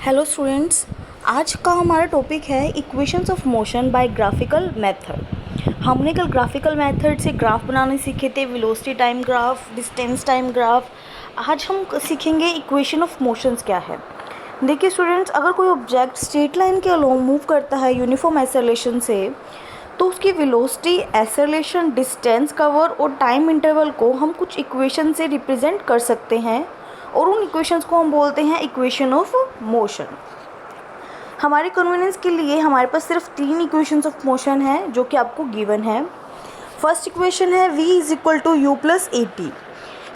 Hello students, आज का हमारा टॉपिक है equations of motion by graphical method. हमने कल ग्राफिकल मेथड से ग्राफ बनाने सीखे थे, velocity time graph, distance time graph. आज हम सीखेंगे इक्वेशन ऑफ मोशंस क्या है। देखिए स्टूडेंट्स, अगर कोई ऑब्जेक्ट स्ट्रेट लाइन के अलोंग मूव करता है यूनिफॉर्म एक्सेलरेशन से, तो उसकी वेलोसिटी, एक्सेलरेशन, डिस्टेंस कवर और टाइम इंटरवल को हम कुछ इक्वेशन से रिप्रेजेंट कर सकते हैं और उन इक्वेशंस को हम बोलते हैं इक्वेशन ऑफ मोशन। हमारे कन्वीनियंस के लिए हमारे पास सिर्फ 3 इक्वेशंस ऑफ मोशन है जो कि आपको गिवन है। फर्स्ट इक्वेशन है v is equal to u plus a t.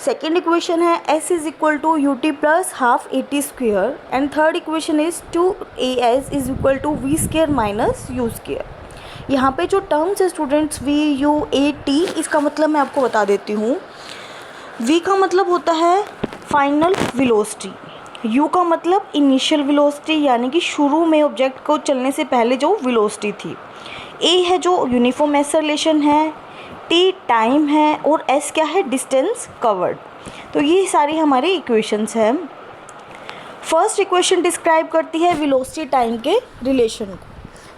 Second equation है s is equal to u t plus half a t square. And third equation is 2as is equal to v square minus u square. यहाँ पे जो terms है students, v u a t, इसका मतलब मैं आपको बता देती हूँ। v का मतलब होता है फाइनल वेलोसिटी, u का मतलब इनिशियल वेलोसिटी यानी कि शुरू में ऑब्जेक्ट को चलने से पहले जो वेलोसिटी थी, a है जो यूनिफॉर्म एक्सेलरेशन है, t टाइम है और s क्या है, डिस्टेंस कवर्ड। तो ये सारी हमारी इक्वेशंस हैं। फर्स्ट इक्वेशन डिस्क्राइब करती है वेलोसिटी टाइम के रिलेशन को।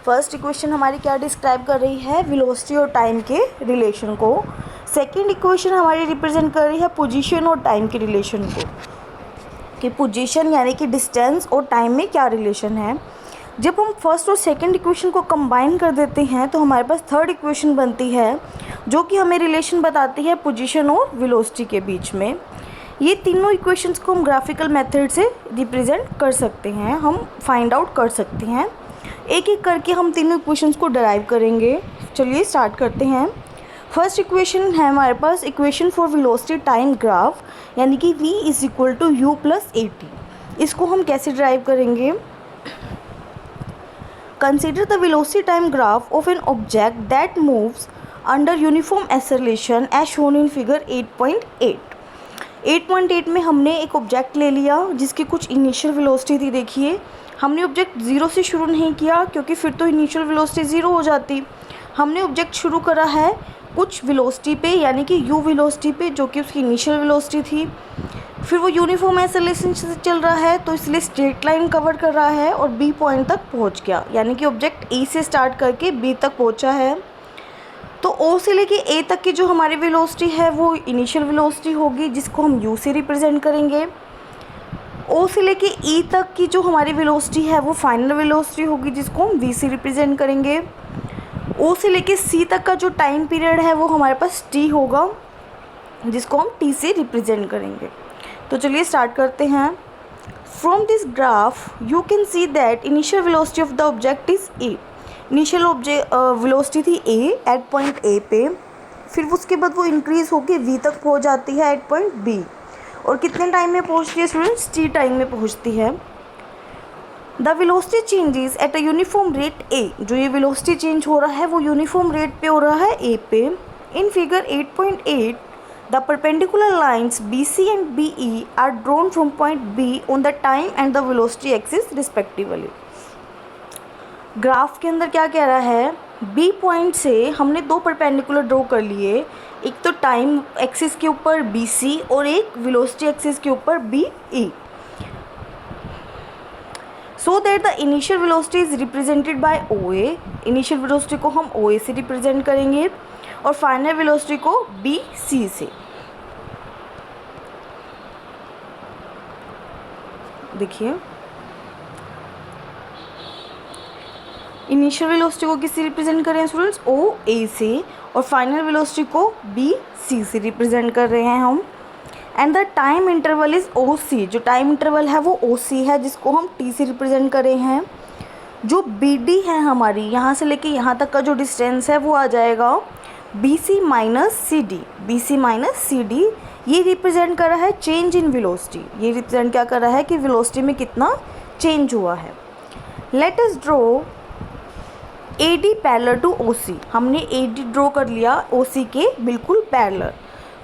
फर्स्ट इक्वेशन हमारी क्या डिस्क्राइब कर रही है, वेलोसिटी और टाइम के रिलेशन को। सेकेंड इक्वेशन हमारी रिप्रेजेंट कर रही है पोजीशन और टाइम के रिलेशन को, कि पोजीशन यानी कि डिस्टेंस और टाइम में क्या रिलेशन है। जब हम फर्स्ट और सेकेंड इक्वेशन को कंबाइन कर देते हैं तो हमारे पास थर्ड इक्वेशन बनती है जो कि हमें रिलेशन बताती है पोजीशन और वेलोसिटी के बीच में। ये तीनों इक्वेशंस को हम ग्राफिकल मेथड से रिप्रेजेंट कर सकते हैं, हम फाइंड आउट कर सकते हैं। एक एक करके हम तीनों इक्वेशंस को डराइव करेंगे। चलिए स्टार्ट करते हैं। फर्स्ट इक्वेशन है हमारे पास equation for velocity time graph, यानी कि v is equal to u plus a t. इसको हम कैसे ड्राइव करेंगे। Consider the velocity time graph of an object that moves under uniform acceleration as shown in figure 8.8। 8.8 में हमने एक object ले लिया जिसकी कुछ इनिशियल वेलोसिटी थी। देखिए, हमने ऑब्जेक्ट ज़ीरो से शुरू नहीं किया क्योंकि फिर तो इनिशियल वेलोसिटी ज़ीरो हो जाती। हमने ऑब्जेक्ट शुरू करा है कुछ वेलोसिटी पे, यानी कि u वेलोसिटी पे, जो कि उसकी इनिशियल वेलोसिटी थी। फिर वो यूनिफॉर्म एक्सेलरेशन से चल रहा है तो इसलिए स्ट्रेट लाइन कवर कर रहा है और b पॉइंट तक पहुंच गया, यानी कि ऑब्जेक्ट a से स्टार्ट करके b तक पहुंचा है। तो o से लेके a तक की जो हमारी वेलोसिटी है वो इनिशियल वेलोसिटी होगी जिसको हम u से रिप्रेजेंट करेंगे। o से लेके e तक की जो हमारी वेलोसिटी है वो फाइनल वेलोसिटी होगी जिसको हम v से रिप्रेजेंट करेंगे। O से लेके C तक का जो टाइम पीरियड है वो हमारे पास T होगा जिसको हम T से रिप्रेजेंट करेंगे। तो चलिए स्टार्ट करते हैं। From this graph you can see that initial velocity of the object is A। Initial velocity थी A एट पॉइंट A पे, फिर उसके बाद वो इंक्रीज़ होके V तक पहुंच जाती है एट पॉइंट B। और कितने टाइम में पहुंचती है स्टूडेंट्स, T टाइम में पहुंचती है। The velocity changes at a uniform rate A. जो ये वेलोसिटी चेंज हो रहा है वो यूनिफॉर्म रेट पे हो रहा है ए पे। In figure 8.8 the perpendicular lines b c and b e are drawn from point b on the time and the velocity axis respectively. Graph के अंदर क्या कह रहा है, बी पॉइंट से हमने दो परपेंडिकुलर ड्रॉ कर लिए, एक तो टाइम एक्सिस के ऊपर बी सी और एक वेलोसिटी एक्सिस के ऊपर b e. So that the initial velocity is represented by o a. Initial velocity को हम ओ ए से रिप्रेजेंट करेंगे और फाइनल वेलोसिटी को बी सी से। देखिए, इनिशियल वेलोसिटी को किससे रिप्रेजेंट कर रहे हैं स्टूडेंट्स, ओ ए से, और फाइनल वेलोसिटी को बी सी से रिप्रेजेंट कर रहे हैं हम। And the time interval is O C. जो टाइम इंटरवल है वो ओ सी है जिसको हम टी से रिप्रेजेंट कर रहे हैं। जो बी डी है हमारी, यहाँ से लेके यहाँ तक का जो डिस्टेंस है वो आ जाएगा b c minus c d. B c minus c d ये रिप्रेजेंट कर रहा है चेंज इन वेलोसिटी। ये रिप्रेजेंट क्या कर रहा है कि वेलोसिटी में कितना चेंज हुआ है। Let us draw A D parallel to O C. हमने ए डी ड्रॉ कर लिया ओ सी के बिल्कुल parallel.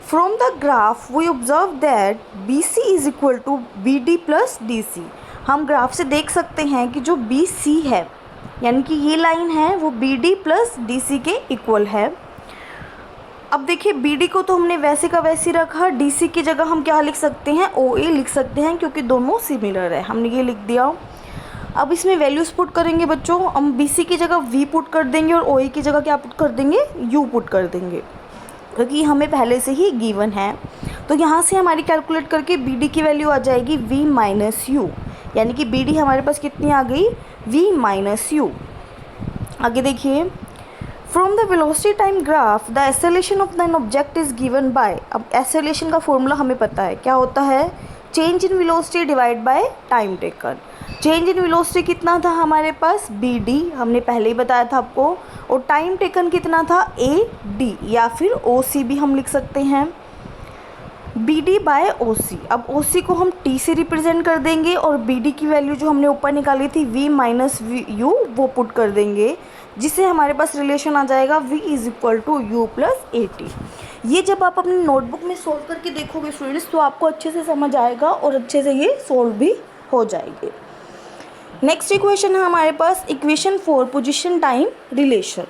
From the graph we observe that BC is equal to BD plus DC। हम ग्राफ से देख सकते हैं कि जो BC है यानी कि ये लाइन है वो BD plus DC के इक्वल है। अब देखिए, BD को तो हमने वैसे का वैसे रखा, DC की जगह हम क्या लिख सकते हैं, OA लिख सकते हैं क्योंकि दोनों सिमिलर है। हमने ये लिख दिया। अब इसमें वैल्यूज़ पुट करेंगे बच्चों, हम बी सी की जगह वी पुट कर देंगे और ओ ए की जगह क्या पुट कर देंगे, यू पुट कर देंगे, क्योंकि हमें पहले से ही गिवन है। तो यहाँ से हमारी कैलकुलेट करके बी डी की वैल्यू आ जाएगी v माइनस यू, यानी कि बी डी हमारे पास कितनी आ गई, v माइनस यू। आगे देखिए, from the velocity time graph the acceleration of an object is given by. अब एक्सेलरेशन का फॉर्मूला हमें पता है, क्या होता है, change in velocity divide by time taken. Change in velocity कितना था हमारे पास, बी डी, हमने पहले ही बताया था आपको, और टाइम टेकन कितना था, ए डी, या फिर ओ सी भी हम लिख सकते हैं, बी डी बाय ओ सी। अब ओ सी को हम टी से रिप्रेजेंट कर देंगे और बी डी की वैल्यू जो हमने ऊपर निकाली थी v माइनस यू वो पुट कर देंगे, जिससे हमारे पास रिलेशन आ जाएगा v is equal to u plus a t. ये जब आप अपनी नोटबुक में सोल्व करके देखोगे स्टूडेंट्स तो आपको अच्छे से समझ आएगा और अच्छे से ये सोल्व भी हो जाएगी। नेक्स्ट इक्वेशन है हमारे पास equation 4 position time relation.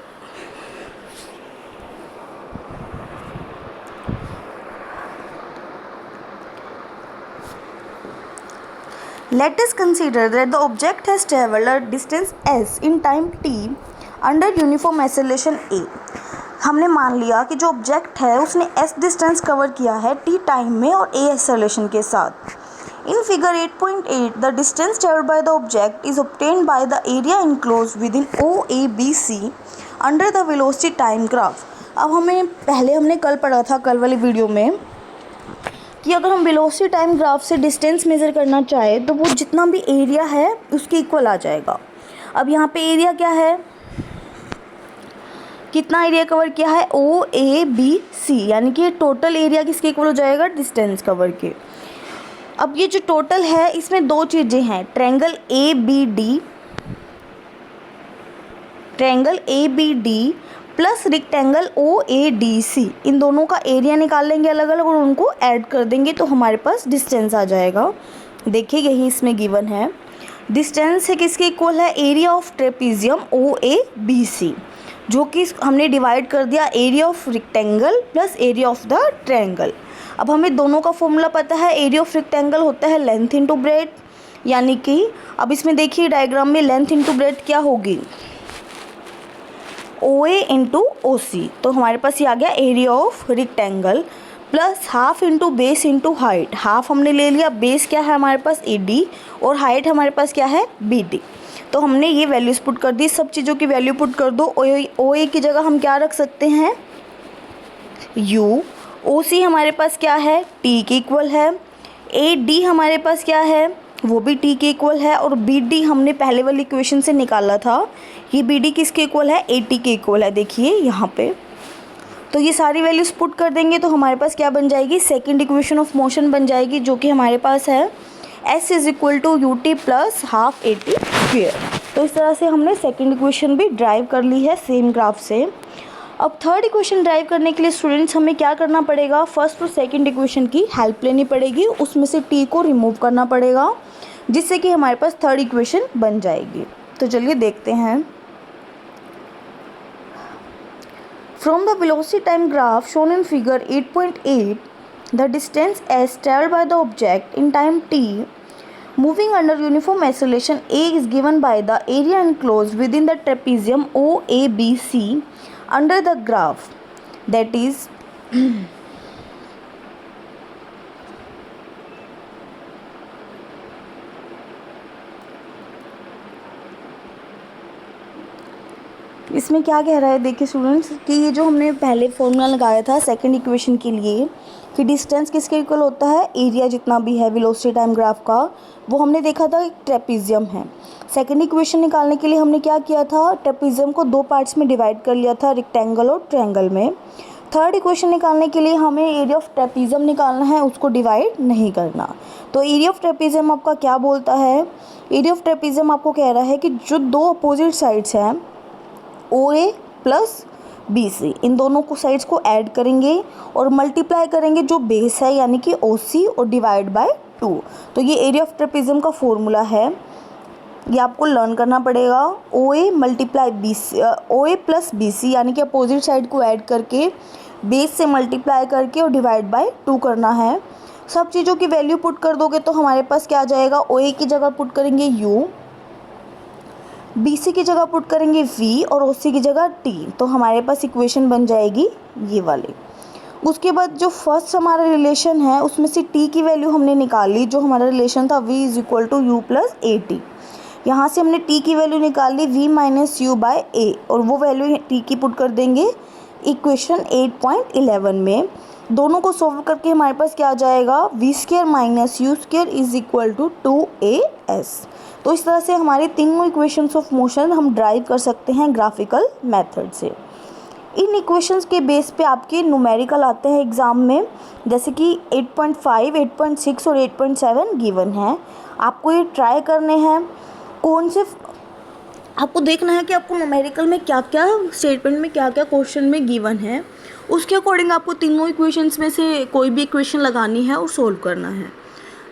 Let us consider that the object has traveled a distance s in time t under uniform acceleration a। हमने मान लिया कि जो ऑब्जेक्ट है उसने s डिस्टेंस कवर किया है t टाइम में और a एक्सेलरेशन के साथ। In figure 8.8 the distance traveled by the object is obtained by the area enclosed within OABC under the velocity time graph। अब हमने कल पढ़ा था, कल वाली वीडियो में, कि अगर हम वेलोसिटी टाइम ग्राफ से डिस्टेंस मेज़र करना चाहें तो वो जितना भी एरिया है उसके इक्वल आ जाएगा। अब यहाँ पे एरिया क्या है, कितना एरिया कवर किया है, ओ ए बी सी, यानी कि टोटल एरिया किसके इक्वल हो जाएगा, डिस्टेंस कवर के। अब ये जो टोटल है इसमें दो चीज़ें हैं, triangle A B D plus rectangle O A D C, इन दोनों का एरिया निकाल लेंगे अलग अलग और उनको ऐड कर देंगे तो हमारे पास डिस्टेंस आ जाएगा। देखिए यही इसमें गिवन है, डिस्टेंस है किसके इक्वल है, area of trapezium o a b c, जो कि हमने डिवाइड कर दिया area of rectangle plus area of the triangle. अब हमें दोनों का फॉर्मूला पता है, एरिया ऑफ रेक्टेंगल होता है लेंथ इंटू ब्रेड्थ, यानी कि अब इसमें देखिए डायग्राम में लेंथ इंटू ब्रेड्थ क्या होगी, ओ ए इंटू ओ सी, तो हमारे पास ये आ गया area of rectangle plus half into base into height, half हमने ले लिया, बेस क्या है हमारे पास ए डी और हाइट हमारे पास क्या है बी डी। तो हमने ये वैल्यूज़ पुट कर दी, सब चीज़ों की वैल्यू पुट कर दो। ओ ए की जगह हम क्या रख सकते हैं, यू, ओ सी हमारे पास क्या है, टी के इक्वल है, ए डी हमारे पास क्या है, वो भी टी के इक्वल है, और बी डी हमने पहले वाली इक्वेशन से निकाला था, ये बी डी किसके इक्वल है, ए टी के इक्वल है, देखिए यहाँ पे। तो ये सारी वैल्यूज पुट कर देंगे तो हमारे पास क्या बन जाएगी, सेकंड इक्वेशन ऑफ मोशन बन जाएगी, जो कि हमारे पास है s is equal to u t plus half a t square. तो इस तरह से हमने सेकंड इक्वेशन भी ड्राइव कर ली है सेम ग्राफ से। अब थर्ड इक्वेशन ड्राइव करने के लिए स्टूडेंट्स हमें क्या करना पड़ेगा, फर्स्ट और सेकंड इक्वेशन की हेल्प लेनी पड़ेगी, उसमें से t को रिमूव करना पड़ेगा, जिससे कि हमारे पास थर्ड इक्वेशन बन जाएगी। तो चलिए देखते हैं। From the velocity time graph shown in figure 8.8 the distance s traveled by the object in time t moving under uniform acceleration a is given by the area enclosed within the trapezium OABC under the graph, that is इसमें क्या कह रहा है, देखिए students कि ये जो हमने पहले फॉर्मूला लगाया था सेकंड इक्वेशन के लिए कि डिस्टेंस किसके इक्वल होता है, एरिया जितना भी है वेलोसिटी टाइम ग्राफ का, वो हमने देखा था एक ट्रेपीजियम है। सेकंड इक्वेशन निकालने के लिए हमने क्या किया था, ट्रेपीजियम को दो पार्ट्स में डिवाइड कर लिया था, रेक्टेंगल और ट्रायंगल में। थर्ड इक्वेशन निकालने के लिए हमें एरिया ऑफ ट्रेपीजियम निकालना है, उसको डिवाइड नहीं करना। तो एरिया ऑफ ट्रेपीजियम आपका क्या बोलता है, एरिया ऑफ ट्रेपीजियम आपको कह रहा है कि जो दो अपोजिट साइड्स हैं ओ ए प्लस बी सी, इन दोनों को साइड्स को ऐड करेंगे और मल्टीप्लाई करेंगे जो बेस है यानी कि ओ सी और डिवाइड बाय 2। तो ये एरिया ऑफ ट्रेपीजियम का फॉर्मूला है, ये आपको लर्न करना पड़ेगा। ओ A multiply B C, O A plus B C यानी कि अपोजिट साइड को ऐड करके बेस से मल्टीप्लाई करके और डिवाइड बाय 2 करना है। सब चीज़ों की वैल्यू पुट कर दोगे तो हमारे पास क्या आ जाएगा, ओ ए की जगह पुट करेंगे यू, BC की जगह पुट करेंगे V और OC की जगह T, तो हमारे पास इक्वेशन बन जाएगी ये वाली। उसके बाद जो फर्स्ट हमारा रिलेशन है उसमें से T की वैल्यू हमने निकाल ली, जो हमारा रिलेशन था V is equal to U plus AT। यहाँ से हमने T की वैल्यू निकाल ली V minus U by A, और वो वैल्यू T की पुट कर देंगे इक्वेशन 8.11 में। दोनों को सॉल्व करके हमारे पास क्या आ जाएगा, V square minus U square is equal to 2AS। तो इस तरह से हमारे तीनों इक्वेशंस ऑफ मोशन हम ड्राइव कर सकते हैं ग्राफिकल मेथड से। इन इक्वेशंस के बेस पे आपके न्यूमेरिकल आते हैं एग्ज़ाम में, जैसे कि 8.5, 8.6 और 8.7 गिवन है। आपको ये ट्राई करने हैं, कौन से आपको देखना है कि आपको न्यूमेरिकल में क्या क्या स्टेटमेंट में क्या क्या क्वेश्चन में गिवन है, उसके अकॉर्डिंग आपको तीनों इक्वेशंस में से कोई भी इक्वेशन लगानी है और सोल्व करना है।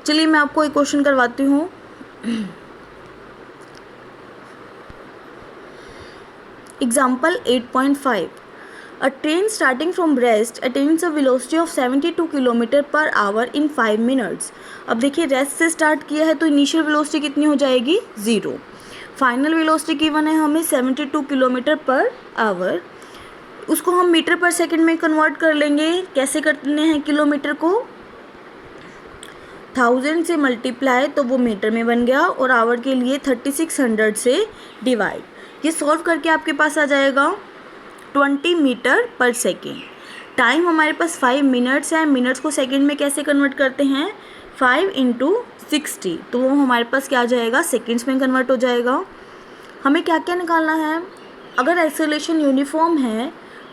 चलिए मैं आपको एक क्वेश्चन करवाती हूँ। Example 8.5, A train starting from Brest attains a velocity of 72 kilometre per hour in 5 minutes। अब देखिए रेस्ट से स्टार्ट किया है तो इनिशियल वेलोसिटी कितनी हो जाएगी, 0। फाइनल वेलोसिटी गिवन है हमें 72 किलोमीटर पर आवर। उसको हम मीटर पर सेकंड में कन्वर्ट कर लेंगे। कैसे करने हैं, किलोमीटर को 1000 से मल्टीप्लाई तो वो मीटर में बन गया, और आवर के लिए 3600 से डिवाइड। ये सॉल्व करके आपके पास आ जाएगा 20 मीटर पर सेकेंड। टाइम हमारे पास 5 मिनट्स है। मिनट्स को सेकेंड में कैसे कन्वर्ट करते हैं, 5 इंटू 60, तो वो हमारे पास क्या आ जाएगा, सेकेंड्स में कन्वर्ट हो जाएगा। हमें क्या क्या निकालना है, अगर एक्सेलरेशन यूनिफॉर्म है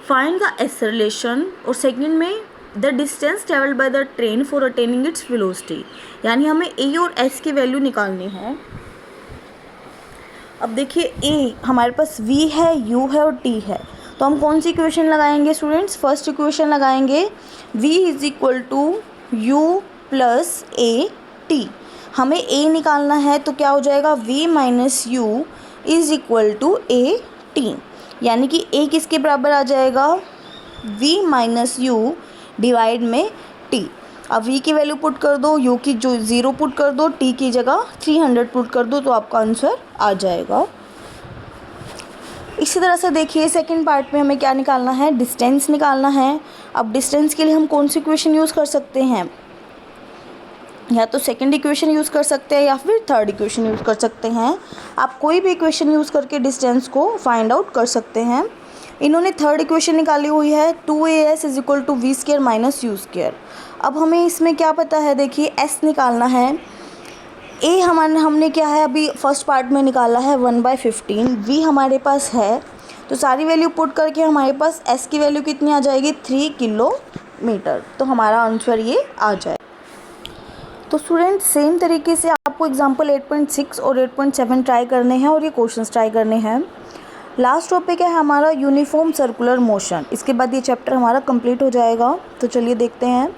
फाइंड द एक्सेलरेशन, और सेकेंड में the distance travelled by the train for attaining its velocity, यानी हमें ए और एस की वैल्यू निकालनी है। अब देखिए ए हमारे पास V है, U है और T है, तो हम कौन सी इक्वेशन लगाएंगे स्टूडेंट्स, फर्स्ट इक्वेशन लगाएंगे V is equal to U plus AT। हमें A निकालना है तो क्या हो जाएगा, V minus U is equal to AT, यानी कि A किसके बराबर आ जाएगा, V माइनस U डिवाइड में T। अब V की वैल्यू पुट कर दो, U की जो 0 पुट कर दो, T की जगह 300 पुट कर दो, तो आपका आंसर आ जाएगा। इसी तरह से देखिए सेकंड पार्ट में हमें क्या निकालना है, डिस्टेंस निकालना है। अब डिस्टेंस के लिए हम कौन सी इक्वेशन यूज़ कर सकते हैं, या तो सेकंड इक्वेशन यूज़ कर सकते हैं या फिर थर्ड इक्वेशन यूज़ कर सकते हैं। आप कोई भी इक्वेशन यूज़ करके डिस्टेंस को फाइंड आउट कर सकते हैं। इन्होंने थर्ड इक्वेशन निकाली हुई है 2AS is equal to V square minus U square. अब हमें इसमें क्या पता है, देखिए S निकालना है। ए हमने क्या है अभी फर्स्ट पार्ट में निकाला है 1/15, V हमारे पास है, तो सारी वैल्यू पुट करके हमारे पास S की वैल्यू कितनी आ जाएगी, 3 किलोमीटर, तो हमारा आंसर ये आ जाए। तो स्टूडेंट सेम तरीके से आपको एग्जांपल 8.6 और 8.7 ट्राई करने हैं और ये क्वेश्चंस ट्राई करने हैं। लास्ट टॉपिक है हमारा यूनिफॉर्म सर्कुलर मोशन, इसके बाद ये चैप्टर हमारा कंप्लीट हो जाएगा। तो चलिए देखते हैं।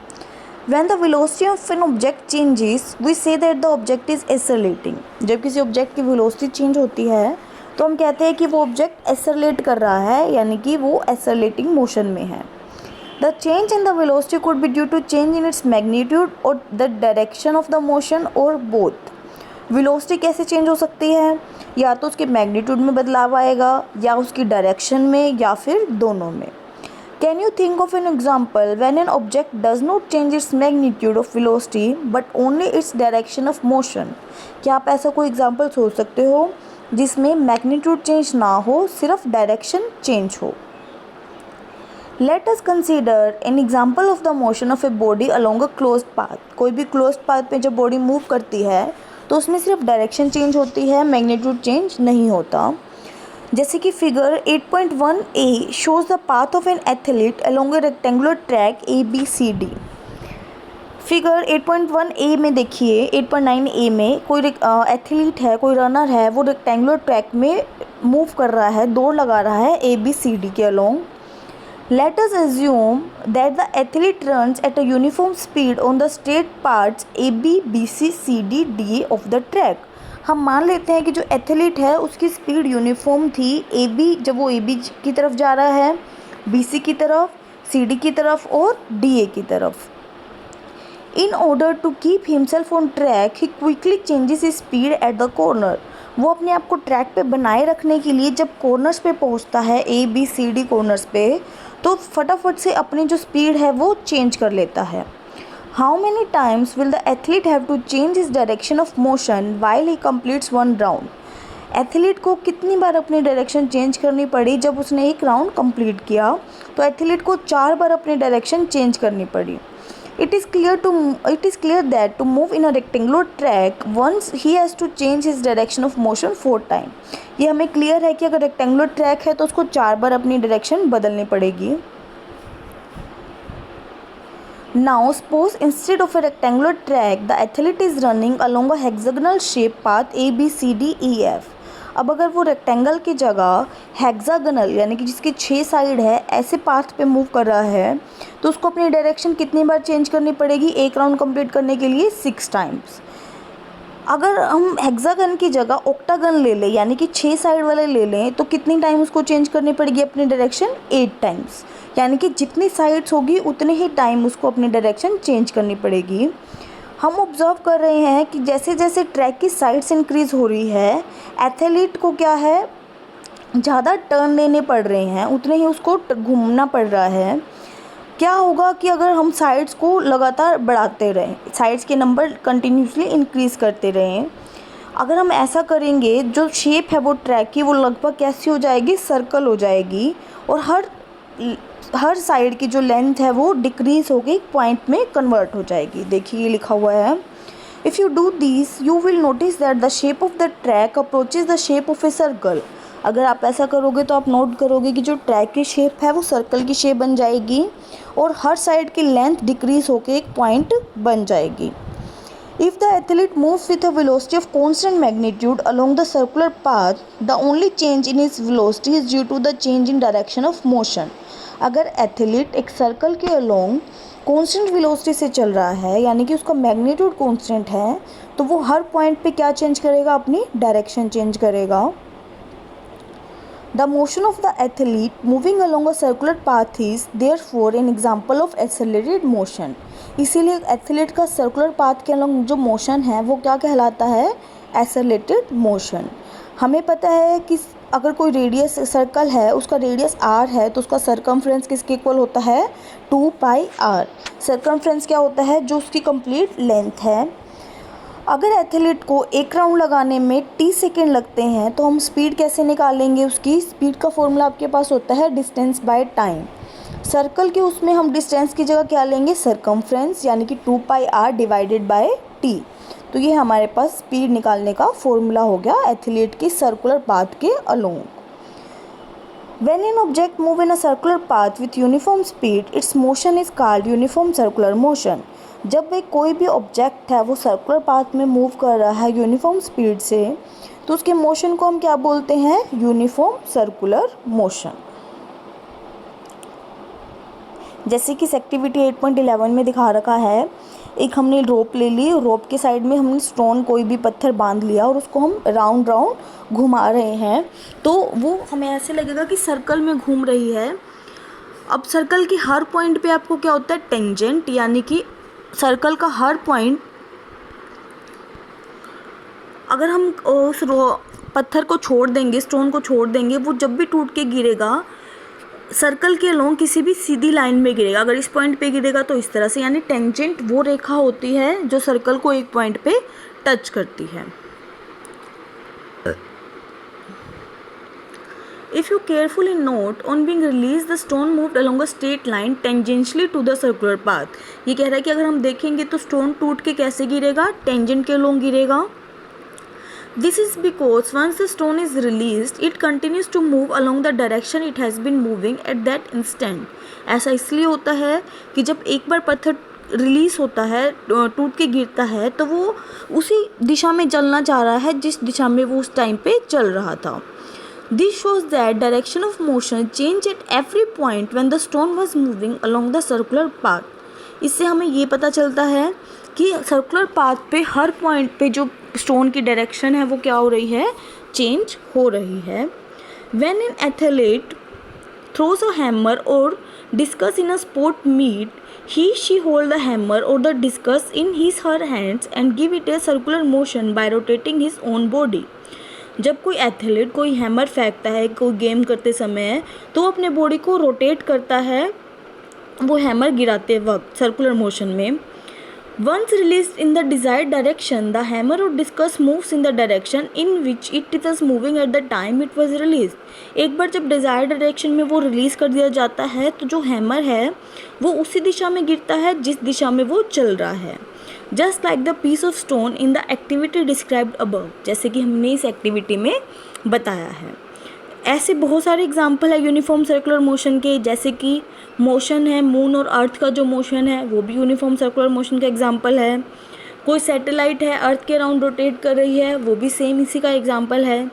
When the velocity of an object changes, we say that the object is accelerating। जब किसी ऑब्जेक्ट की वेलोसिटी चेंज होती है तो हम कहते हैं कि वो ऑब्जेक्ट एक्सेलरेट कर रहा है, यानी कि वो एक्सेलरेटिंग मोशन में है। The change in the velocity could be due to change in its magnitude or the direction of the motion or both। Velocity कैसे चेंज हो सकती है, या तो उसके मैग्नीट्यूड में बदलाव आएगा या उसकी डायरेक्शन में या फिर दोनों में। Can you think of an example when an object does not change its magnitude of velocity but only its direction of motion? क्या आप ऐसा कोई एग्जाम्पल सोच सकते हो जिसमें मैग्नीट्यूड चेंज ना हो, सिर्फ डायरेक्शन चेंज हो। Let us consider an example of the motion of a body along a closed path। कोई भी closed path में जब बॉडी मूव करती है तो उसमें सिर्फ डायरेक्शन चेंज होती है, मैग्नीट्यूड चेंज नहीं होता। जैसे कि figure 8.1a shows the path of an athlete along A rectangular track ABCD। Figure 8.1a में देखिए 8.9a में कोई एथलीट है, कोई रनर है, वो रेक्टेंगुलर ट्रैक में मूव कर रहा है, दौड़ लगा रहा है ABCD के along. Let us assume that the athlete runs at a uniform speed on the straight parts AB, BC, CD, DA of the track। हम मान लेते हैं कि जो एथलीट है उसकी स्पीड यूनिफॉर्म थी। AB जब वो AB की तरफ जा रहा है, BC की तरफ, CD की तरफ और DA की तरफ। In order to keep himself on track, he quickly changes his speed at the corner। वो अपने आप को ट्रैक पे बनाए रखने के लिए जब कॉर्नर्स पे पहुंचता है, ABCD कॉर्नर्स पे, तो फटाफट से अपनी जो स्पीड है वो चेंज कर लेता है। How many times will the athlete have to change his direction of motion while he completes one round? एथलीट को कितनी बार अपनी डायरेक्शन चेंज करनी पड़ी जब उसने एक राउंड कंप्लीट किया? तो एथलीट को 4 बार अपनी डायरेक्शन चेंज करनी पड़ी। It is clear that to move in a rectangular track, once he has to change his direction of motion 4 times. ये हमें क्लियर है कि अगर रेक्टेंगुलर ट्रैक है तो उसको 4 बार अपनी डायरेक्शन बदलनी पड़ेगी। Now suppose instead of a rectangular track, the athlete is running along a hexagonal shape path ABCDEF. अब अगर वो रेक्टेंगल की जगह हेक्सागनल यानी कि जिसकी 6 साइड है ऐसे पाथ पे मूव कर रहा है, तो उसको अपनी डायरेक्शन कितनी बार चेंज करनी पड़ेगी एक राउंड कंप्लीट करने के लिए? 6 टाइम्स। अगर हम हेक्सागन की जगह ऑक्टागन ले लें यानी कि 6 साइड वाले ले लें, तो कितनी टाइम उसको चेंज करनी पड़ेगी अपनी डायरेक्शन? 8 टाइम्स। यानी कि जितनी साइड्स होगी उतने ही टाइम उसको अपनी डायरेक्शन चेंज करनी पड़ेगी। हम ऑब्ज़र्व कर रहे हैं कि जैसे जैसे ट्रैक की साइड्स इंक्रीज़ हो रही है, एथलीट को क्या है, ज़्यादा टर्न लेने पड़ रहे हैं, उतने ही उसको घूमना पड़ रहा है। क्या होगा कि अगर हम साइड्स को लगातार बढ़ाते रहें, साइड्स के नंबर कंटिन्यूसली इंक्रीज़ करते रहें, अगर हम ऐसा करेंगे, जो शेप है वो ट्रैक की वो लगभग कैसी हो जाएगी? सर्कल हो जाएगी, और हर साइड की जो लेंथ है वो डिक्रीज़ होकर एक पॉइंट में कन्वर्ट हो जाएगी। देखिए ये लिखा हुआ है, if you do this you will notice that the shape of the track approaches the shape of a circle. अगर आप ऐसा करोगे तो आप नोट करोगे कि जो ट्रैक की शेप है वो सर्कल की शेप बन जाएगी, और हर साइड की लेंथ डिक्रीज़ होकर एक पॉइंट बन जाएगी। If the athlete moves with a velocity of constant magnitude along the circular path, the only change in his velocity is due to the change in direction of motion. अगर athlete एक circle के along constant velocity से चल रहा है यानी कि उसका मैग्नीट्यूड कांस्टेंट है, तो वो हर पॉइंट पे क्या चेंज करेगा? अपनी डायरेक्शन चेंज करेगा। The motion of the athlete moving along a circular path is therefore an example of accelerated motion. इसीलिए एथलीट का सर्कुलर पाथ के अलॉन्ग जो मोशन है वो क्या कहलाता है? Accelerated motion. हमें पता है कि अगर कोई रेडियस सर्कल है, उसका रेडियस r है, तो उसका सरकमफ्रेंस किसके इक्वल होता है? 2πr। सरकमफ्रेंस क्या होता है? जो उसकी कंप्लीट लेंथ है। अगर एथलीट को एक राउंड लगाने में t सेकेंड लगते हैं, तो हम स्पीड कैसे निकालेंगे? उसकी स्पीड का फॉर्मूला आपके पास होता है डिस्टेंस बाय टाइम। सर्कल के उसमें हम डिस्टेंस की जगह क्या लेंगे? सरकमफ्रेंस, यानी कि 2πr डिवाइडेड बाय t। तो ये हमारे पास स्पीड निकालने का फॉर्मूला हो गया एथलीट की सर्कुलर पाथ के along. When an object move in a circular path with uniform speed, its motion is called uniform circular motion. जब एक कोई भी ऑब्जेक्ट है वो सर्कुलर पाथ में मूव कर रहा है यूनिफॉर्म स्पीड से, तो उसके मोशन को हम क्या बोलते हैं? Uniform circular motion. जैसे कि इस एक्टिविटी 8.11 में दिखा रखा है, एक हमने रोप ले ली, रोप के साइड में हमने स्टोन कोई भी पत्थर बांध लिया और उसको हम राउंड राउंड घुमा रहे हैं, तो वो हमें ऐसे लगेगा कि सर्कल में घूम रही है। अब सर्कल के हर पॉइंट पे आपको क्या होता है? टेंजेंट, यानी कि सर्कल का हर पॉइंट, अगर हम उस पत्थर को छोड़ देंगे, स्टोन को छोड़ देंगे, वो जब भी टूट के गिरेगा सर्कल के अलोंग किसी भी सीधी लाइन में गिरेगा। अगर इस पॉइंट पे गिरेगा तो इस तरह से, यानी टेंजेंट वो रेखा होती है जो सर्कल को एक पॉइंट पे टच करती है। If you carefully note, on being released, the stone moved along a straight line tangentially to the circular path. ये कह रहा है कि अगर हम देखेंगे तो स्टोन टूट के कैसे गिरेगा? टेंजेंट के अलोंग गिरेगा। This is because once the stone is released, it continues to move along the direction it has been moving at that instant. ऐसा इसलिए होता है कि जब एक बार पत्थर रिलीज़ होता है, टूट के गिरता है, तो वो उसी दिशा में चलना चाह रहा है जिस दिशा में वो उस टाइम पे चल रहा था। This shows that direction of motion changed at every point when the stone was moving along the circular path. इससे हमें ये पता चलता है कि सर्कुलर पाथ पे हर पॉइंट पे जो स्टोन की डायरेक्शन है वो क्या हो रही है? चेंज हो रही है। When an athlete throws a hammer or discus in a sport meet, she hold the hammer or the discus in his her hands and give it a circular motion by rotating his own body. जब कोई athlete कोई hammer फेंकता है कोई game करते समय, तो वो अपने बॉडी को रोटेट करता है वो हैमर गिराते वक्त सर्कुलर मोशन में। Once released in the desired direction, the hammer or discus moves in the direction in which it was moving at the time it was released. एक बार जब डिज़ायर्ड डायरेक्शन में वो रिलीज़ कर दिया जाता है तो जो हैमर है वो उसी दिशा में गिरता है जिस दिशा में वो चल रहा है। Just like the piece of stone in the activity described above, जैसे कि हमने इस एक्टिविटी में बताया है। ऐसे बहुत सारे एग्जाम्पल है यूनिफॉर्म सर्कुलर मोशन के, जैसे कि मोशन है मून और अर्थ का जो मोशन है वो भी यूनिफॉर्म सर्कुलर मोशन का एग्जाम्पल है। कोई सैटेलाइट है अर्थ के अराउंड रोटेट कर रही है, वो भी सेम इसी का एग्जाम्पल है।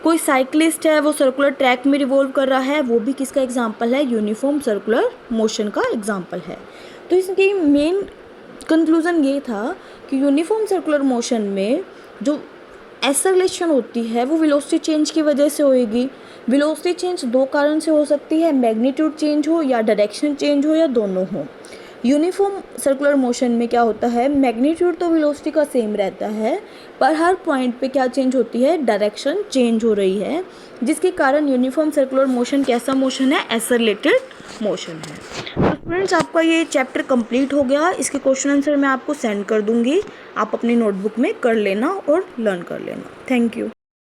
कोई साइकिलिस्ट है वो सर्कुलर ट्रैक में रिवॉल्व कर रहा है, वो भी किसका एग्जाम्पल है, यूनिफॉर्म सर्कुलर मोशन का एग्जाम्पल है। तो इसकी मेन कंक्लूज़न ये था कि यूनिफॉर्म सर्कुलर मोशन में जो एक्सेलरेशन होती है वो वेलोसिटी चेंज की वजह से होएगी। वेलोसिटी चेंज दो कारण से हो सकती है, मैग्नीट्यूड चेंज हो या डायरेक्शन चेंज हो या दोनों हो। यूनिफॉर्म सर्कुलर मोशन में क्या होता है, मैग्नीट्यूड तो वेलोसिटी का सेम रहता है पर हर पॉइंट पे क्या चेंज होती है, डायरेक्शन चेंज हो रही है, जिसके कारण यूनिफॉर्म सर्कुलर मोशन कैसा मोशन है, एक्सेलरेटेड मोशन है। तो फ्रेंड्स आपका ये चैप्टर कंप्लीट हो गया। इसके क्वेश्चन आंसर मैं आपको सेंड कर दूंगी, आप अपनी नोटबुक में कर लेना और लर्न कर लेना। Thank you.